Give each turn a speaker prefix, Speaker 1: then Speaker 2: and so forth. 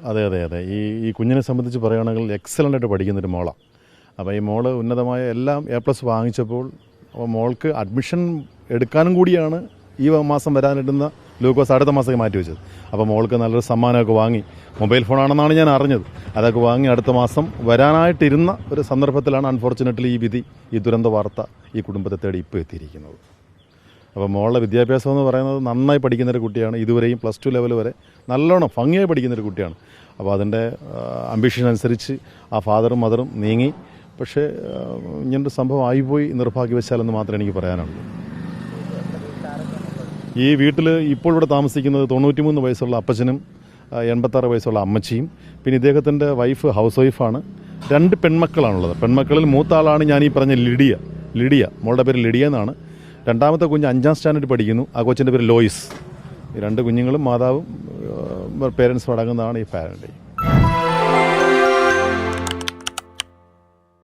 Speaker 1: അതെ അതെ അതെ ഈ കുഞ്ഞിനെ സംബന്ധിച്ച് പറയുകയാണെങ്കിൽ എക്സലൻ്റായിട്ട് പഠിക്കുന്നൊരു മോളാണ്. അപ്പോൾ ഈ മോള് ഉന്നതമായ എല്ലാം A+ വാങ്ങിച്ചപ്പോൾ മോൾക്ക് അഡ്മിഷൻ എടുക്കാനും കൂടിയാണ് ഈ മാസം വരാനിടുന്ന ലൂക്കോസ് അടുത്ത മാസത്തേക്ക് മാറ്റി വെച്ചത്. അപ്പോൾ മോൾക്ക് നല്ലൊരു സമ്മാനമൊക്കെ വാങ്ങി, മൊബൈൽ ഫോണാണെന്നാണ് ഞാൻ അറിഞ്ഞത്, അതൊക്കെ വാങ്ങി അടുത്ത മാസം വരാനായിട്ടിരുന്ന ഒരു സന്ദർഭത്തിലാണ് അൺഫോർച്ചുനേറ്റ്ലി ഈ ദുരന്ത വാർത്ത ഈ കുടുംബത്തെ തേടി ഇപ്പോൾ എത്തിയിരിക്കുന്നത്. അപ്പോൾ മോളുടെ വിദ്യാഭ്യാസം എന്ന് പറയുന്നത് നന്നായി പഠിക്കുന്നൊരു കുട്ടിയാണ്. ഇതുവരെയും +2 ലെവൽ വരെ നല്ലോണം ഭംഗിയായി പഠിക്കുന്നൊരു കുട്ടിയാണ്. അപ്പോൾ അതിൻ്റെ അംബിഷൻ അനുസരിച്ച് ആ ഫാദറും മദറും നീങ്ങി. പക്ഷേ ഇങ്ങനൊരു സംഭവം ആയിപ്പോയി നിർഭാഗ്യവശാലെന്ന് മാത്രമേ എനിക്ക് പറയാനുള്ളൂ. ഈ വീട്ടിൽ ഇപ്പോൾ ഇവിടെ താമസിക്കുന്നത് 93 വയസ്സുള്ള അപ്പച്ചനും 86 വയസ്സുള്ള അമ്മച്ചിയും, പിന്നെ ഇദ്ദേഹത്തിൻ്റെ വൈഫ് ഹൗസ് വൈഫാണ്. 2 പെൺമക്കളാണുള്ളത്. പെൺമക്കളിൽ മൂത്ത ആളാണ് ഞാൻ ഈ പറഞ്ഞ ലിഡിയ, മോളുടെ പേര് ലിഡിയ എന്നാണ്. രണ്ടാമത്തെ കുഞ്ഞ് 5ാം സ്റ്റാൻഡേർഡ് പഠിക്കുന്നു. ആ കൊച്ചിൻ്റെ പേര് ലോയിസ്. ഈ 2 കുഞ്ഞുങ്ങളും മാതാവും പേരൻസും അടങ്ങുന്നതാണ് ഈ ഫാമിലി.